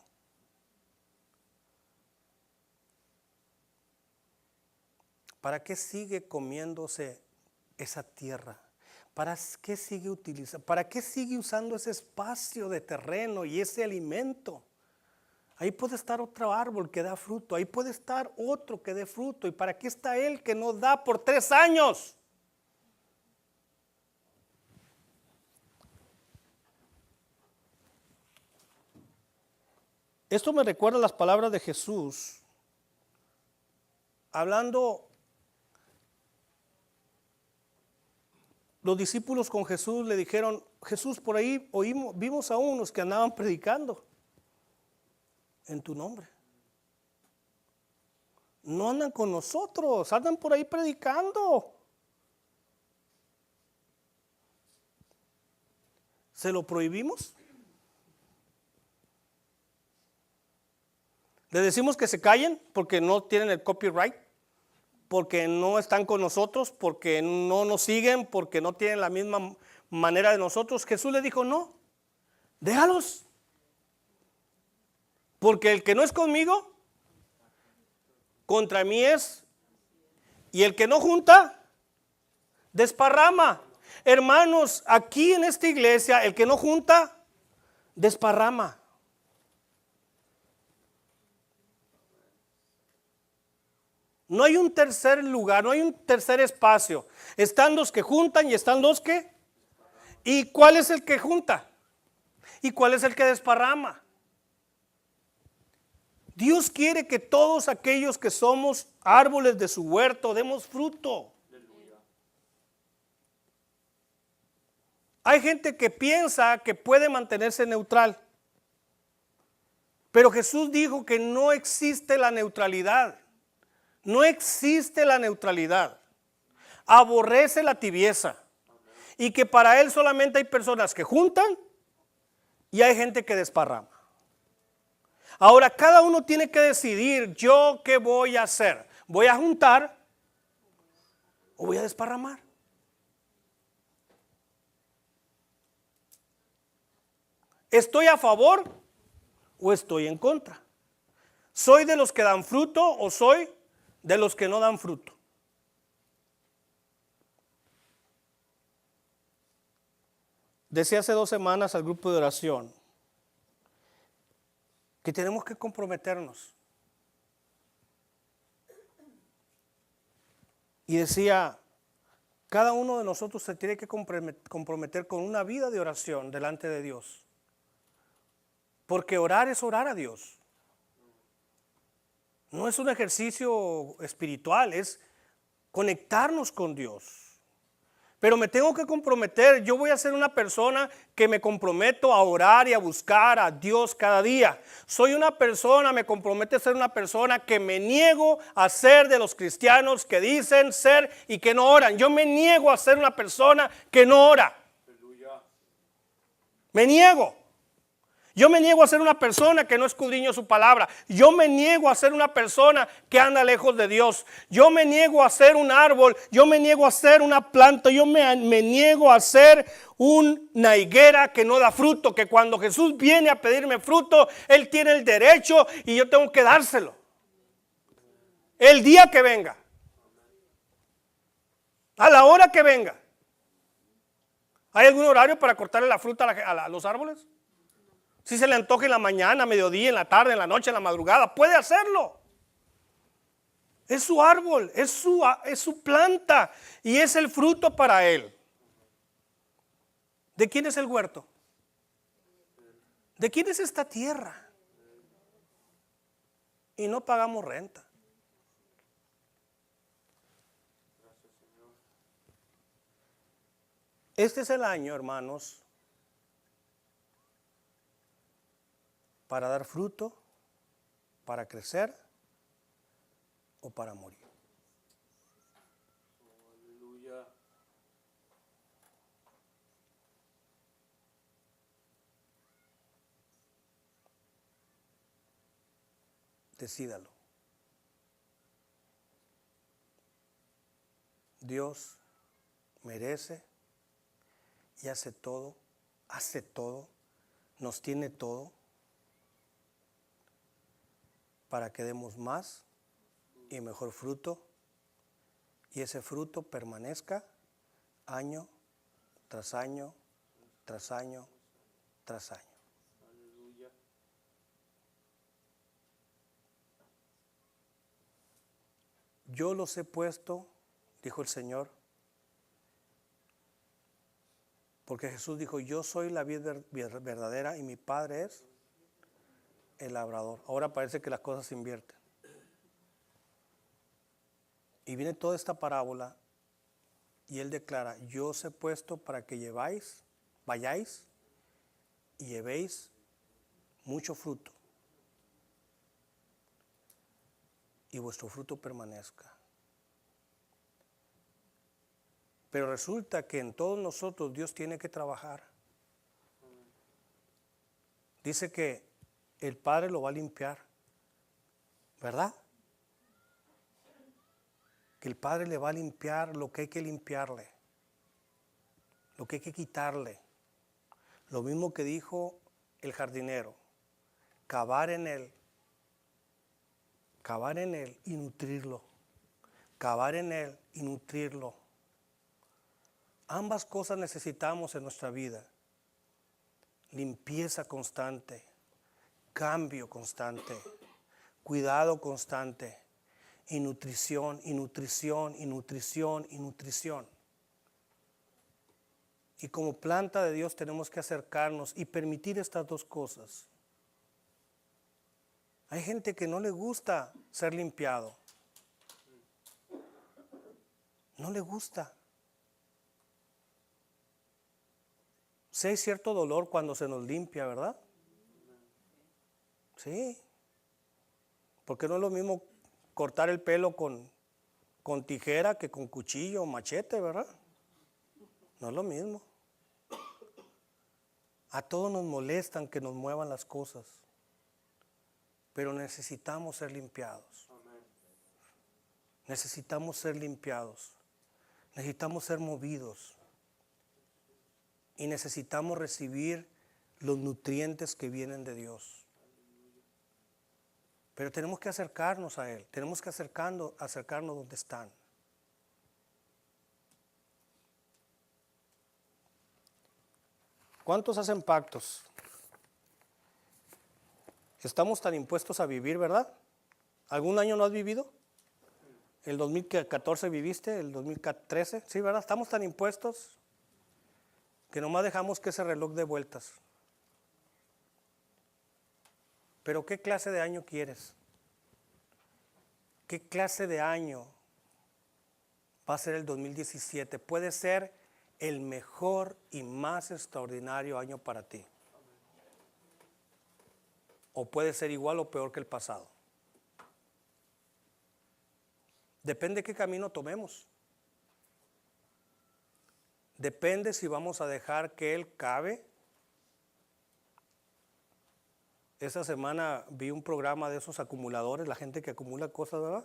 ¿Para qué sigue comiéndose esa tierra? ¿Para qué sigue utilizando? ¿Para qué sigue usando ese espacio de terreno y ese alimento? Ahí puede estar otro árbol que da fruto, ahí puede estar otro que dé fruto. ¿Y para qué está él que no da por 3 años? Esto me recuerda las palabras de Jesús, hablando. Los discípulos con Jesús le dijeron, Jesús, por ahí vimos a unos que andaban predicando en tu nombre. No andan con nosotros, andan por ahí predicando. ¿Se lo prohibimos? ¿Le decimos que se callen porque no tienen el copyright? Porque no están con nosotros, porque no nos siguen, porque no tienen la misma manera de nosotros. Jesús le dijo, no, déjalos. Porque el que no es conmigo, contra mí es. Y el que no junta, desparrama. Hermanos, aquí en esta iglesia, el que no junta, desparrama. No hay un tercer lugar, no hay un tercer espacio. Están los que juntan y están los que. ¿Y cuál es el que junta? ¿Y cuál es el que desparrama? Dios quiere que todos aquellos que somos árboles de su huerto demos fruto. Hay gente que piensa que puede mantenerse neutral. Pero Jesús dijo que no existe la neutralidad. No existe la neutralidad. Aborrece la tibieza. Y que para él solamente hay personas que juntan y hay gente que desparrama. Ahora, cada uno tiene que decidir, ¿yo qué voy a hacer? ¿Voy a juntar o voy a desparramar? ¿Estoy a favor o estoy en contra? ¿Soy de los que dan fruto o soy de los que no dan fruto? Decía hace 2 semanas al grupo de oración que tenemos que comprometernos. Y decía, cada uno de nosotros se tiene que comprometer con una vida de oración delante de Dios. Porque orar es orar a Dios. No es un ejercicio espiritual, es conectarnos con Dios. Pero me tengo que comprometer, yo voy a ser una persona que me comprometo a orar y a buscar a Dios cada día. Soy una persona, me comprometo a ser una persona que me niego a ser de los cristianos que dicen ser y que no oran. Yo me niego a ser una persona que no ora. Me niego. Yo me niego a ser una persona que no escudriño su palabra. Yo me niego a ser una persona que anda lejos de Dios. Yo me niego a ser un árbol. Yo me niego a ser una planta. Yo me niego a ser una higuera que no da fruto. Que cuando Jesús viene a pedirme fruto, Él tiene el derecho y yo tengo que dárselo. El día que venga. A la hora que venga. ¿Hay algún horario para cortarle la fruta a los árboles? Si se le antoja en la mañana, mediodía, en la tarde, en la noche, en la madrugada, puede hacerlo. Es su árbol, es su planta y es el fruto para él. ¿De quién es el huerto? ¿De quién es esta tierra? Y no pagamos renta. Este es el año, hermanos, para dar fruto, para crecer o para morir. Aleluya. Decídalo. Dios merece y hace todo, nos tiene todo para que demos más y mejor fruto y ese fruto permanezca año tras año, tras año, tras año. Aleluya. Yo los he puesto, dijo el Señor, porque Jesús dijo, yo soy la vid verdadera y mi Padre es el labrador. Ahora parece que las cosas se invierten. Y viene toda esta parábola y él declara, yo os he puesto para que vayáis y llevéis mucho fruto y vuestro fruto permanezca. Pero resulta que en todos nosotros Dios tiene que trabajar. Dice que el Padre lo va a limpiar, ¿verdad? Que el Padre le va a limpiar lo que hay que limpiarle, lo que hay que quitarle. Lo mismo que dijo el jardinero, cavar en él y nutrirlo, cavar en él y nutrirlo. Ambas cosas necesitamos en nuestra vida. Limpieza constante, cambio constante, cuidado constante, y nutrición, y nutrición, y nutrición, y nutrición. Y como planta de Dios tenemos que acercarnos y permitir estas dos cosas. Hay gente que no le gusta ser limpiado. No le gusta. Sí hay cierto dolor cuando se nos limpia, ¿verdad? Sí. Porque no es lo mismo cortar el pelo con tijera que con cuchillo o machete, ¿verdad? No es lo mismo. A todos nos molestan que nos muevan las cosas, pero necesitamos ser limpiados. Necesitamos ser limpiados. Necesitamos ser movidos. Y necesitamos recibir los nutrientes que vienen de Dios. Pero tenemos que acercarnos a Él. Tenemos que acercarnos donde están. ¿Cuántos hacen pactos? Estamos tan impuestos a vivir, ¿verdad? ¿Algún año no has vivido? ¿El 2014 viviste? ¿El 2013? Sí, ¿verdad? Estamos tan impuestos que nomás dejamos que ese reloj dé vueltas. Pero ¿qué clase de año quieres? ¿Qué clase de año va a ser el 2017? Puede ser el mejor y más extraordinario año para ti. O puede ser igual o peor que el pasado. Depende qué camino tomemos. Depende si vamos a dejar que Él cabe. Esta semana vi un programa de esos acumuladores, la gente que acumula cosas, ¿verdad?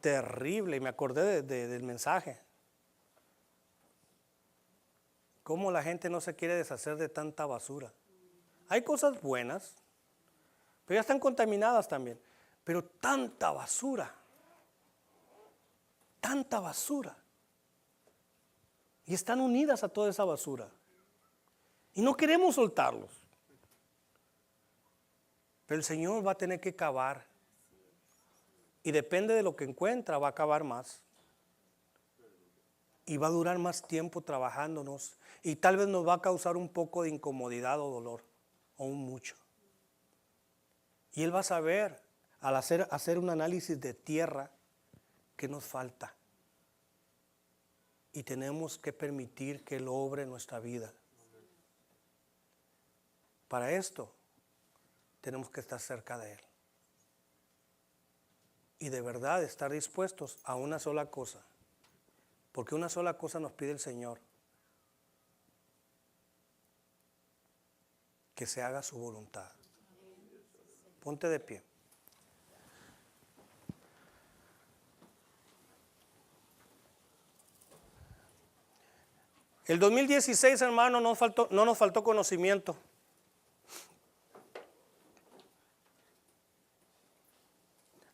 Terrible, y me acordé del mensaje. Cómo la gente no se quiere deshacer de tanta basura. Hay cosas buenas, pero ya están contaminadas también. Pero tanta basura. Tanta basura. Y están unidas a toda esa basura. Y no queremos soltarlos. Pero el Señor va a tener que cavar. Y depende de lo que encuentra, va a cavar más. Y va a durar más tiempo trabajándonos. Y tal vez nos va a causar un poco de incomodidad o dolor. O un mucho. Y Él va a saber, al hacer un análisis de tierra, qué nos falta. Y tenemos que permitir que Él obre en nuestra vida. Para esto, tenemos que estar cerca de Él. Y de verdad estar dispuestos a una sola cosa. Porque una sola cosa nos pide el Señor. Que se haga su voluntad. Ponte de pie. El 2016, hermano, no nos faltó conocimiento.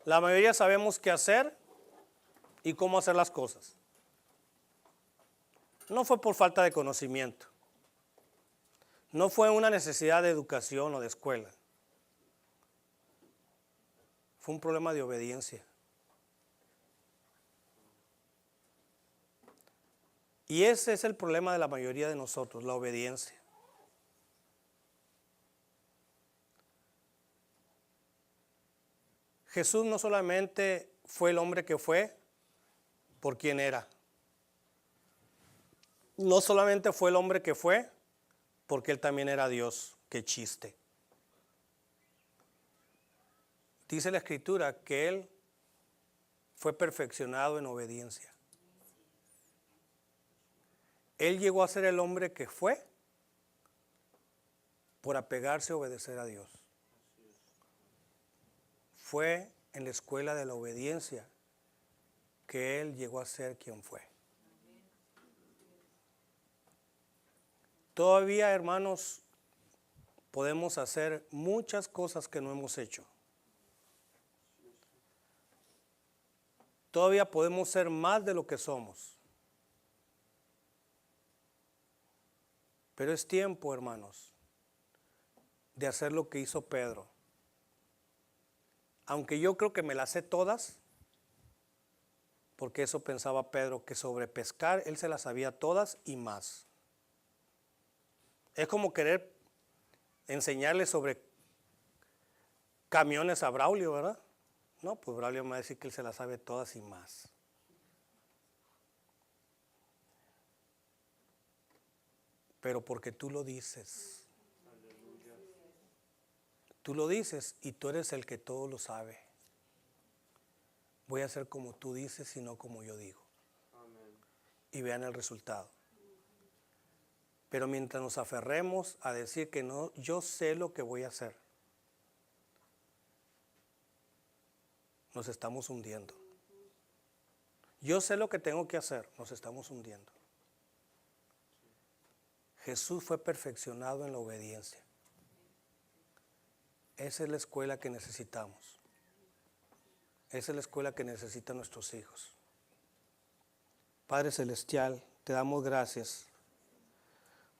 La mayoría sabemos qué hacer y cómo hacer las cosas. No fue por falta de conocimiento. No fue una necesidad de educación o de escuela. Fue un problema de obediencia. Y ese es el problema de la mayoría de nosotros, la obediencia. Jesús no solamente fue el hombre que fue por quien era. No solamente fue el hombre que fue porque Él también era Dios. Qué chiste. Dice la Escritura que Él fue perfeccionado en obediencia. Él llegó a ser el hombre que fue por apegarse a obedecer a Dios. Fue en la escuela de la obediencia que Él llegó a ser quien fue. Todavía, hermanos, podemos hacer muchas cosas que no hemos hecho. Todavía podemos ser más de lo que somos. Pero es tiempo, hermanos, de hacer lo que hizo Pedro. Aunque yo creo que me las sé todas, porque eso pensaba Pedro, que sobre pescar él se las sabía todas y más. Es como querer enseñarle sobre camiones a Braulio, ¿verdad? No, pues Braulio me va a decir que él se las sabe todas y más. Pero porque tú lo dices. Tú lo dices y tú eres el que todo lo sabe. Voy a hacer como tú dices y no como yo digo. Y vean el resultado. Pero mientras nos aferremos a decir que no, yo sé lo que voy a hacer, nos estamos hundiendo. Yo sé lo que tengo que hacer, nos estamos hundiendo. Jesús fue perfeccionado en la obediencia. Esa es la escuela que necesitamos. Esa es la escuela que necesitan nuestros hijos. Padre Celestial, te damos gracias,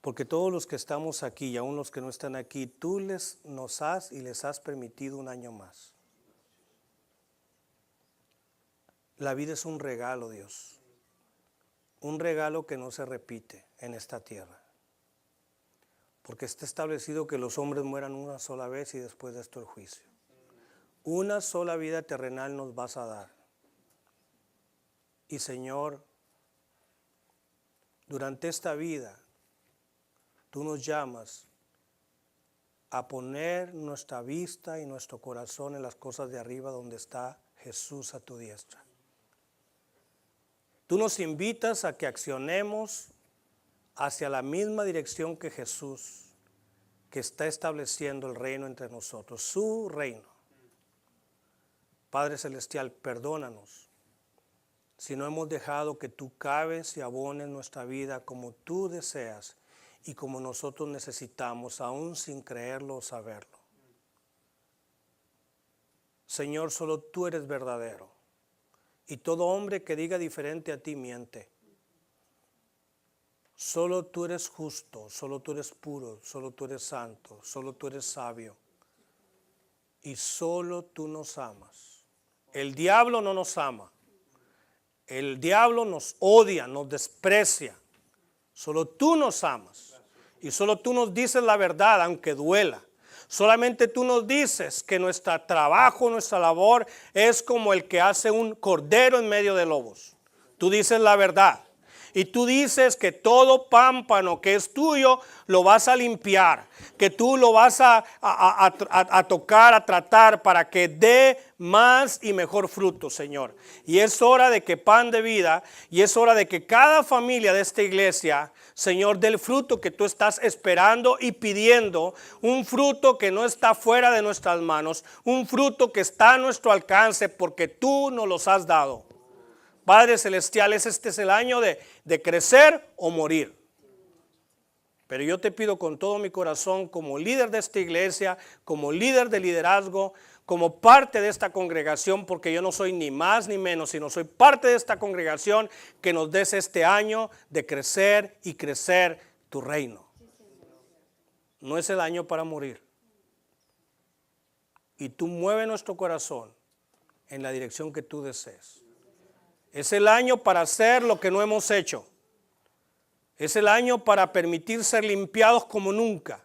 porque todos los que estamos aquí y aún los que no están aquí, tú nos has y les has permitido un año más. La vida es un regalo, Dios. Un regalo que no se repite en esta tierra. Porque está establecido que los hombres mueran una sola vez y después de esto el juicio. Una sola vida terrenal nos vas a dar. Y Señor, durante esta vida, tú nos llamas a poner nuestra vista y nuestro corazón en las cosas de arriba donde está Jesús a tu diestra. Tú nos invitas a que accionemos hacia la misma dirección que Jesús, que está estableciendo el reino entre nosotros, su reino. Padre Celestial, perdónanos si no hemos dejado que tú cabes y abones nuestra vida como tú deseas y como nosotros necesitamos, aún sin creerlo o saberlo. Señor, solo tú eres verdadero, y todo hombre que diga diferente a ti miente. Solo tú eres justo, solo tú eres puro, solo tú eres santo, solo tú eres sabio. Y solo tú nos amas. El diablo no nos ama. El diablo nos odia, nos desprecia. Solo tú nos amas. Y solo tú nos dices la verdad, aunque duela. Solamente tú nos dices que nuestro trabajo, nuestra labor es como el que hace un cordero en medio de lobos. Tú dices la verdad. Y tú dices que todo pámpano que es tuyo lo vas a limpiar, que tú lo vas a tocar, a tratar para que dé más y mejor fruto, Señor. Y es hora de que Pan de Vida, y es hora de que cada familia de esta iglesia, Señor, dé el fruto que tú estás esperando y pidiendo, un fruto que no está fuera de nuestras manos, un fruto que está a nuestro alcance porque tú nos los has dado. Padre Celestial, este es el año de crecer o morir. Pero yo te pido con todo mi corazón, como líder de esta iglesia, como líder de liderazgo, como parte de esta congregación, porque yo no soy ni más ni menos, sino soy parte de esta congregación, que nos des este año de crecer y crecer tu reino. No es el año para morir. Y tú mueve nuestro corazón en la dirección que tú desees. Es el año para hacer lo que no hemos hecho. Es el año para permitir ser limpiados como nunca.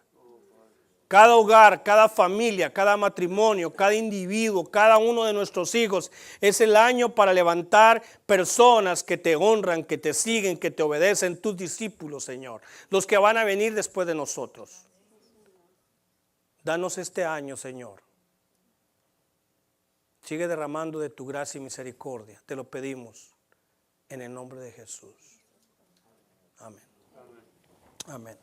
Cada hogar, cada familia, cada matrimonio, cada individuo, cada uno de nuestros hijos. Es el año para levantar personas que te honran, que te siguen, que te obedecen, tus discípulos, Señor. Los que van a venir después de nosotros. Danos este año, Señor. Sigue derramando de tu gracia y misericordia. Te lo pedimos en el nombre de Jesús. Amén. Amén.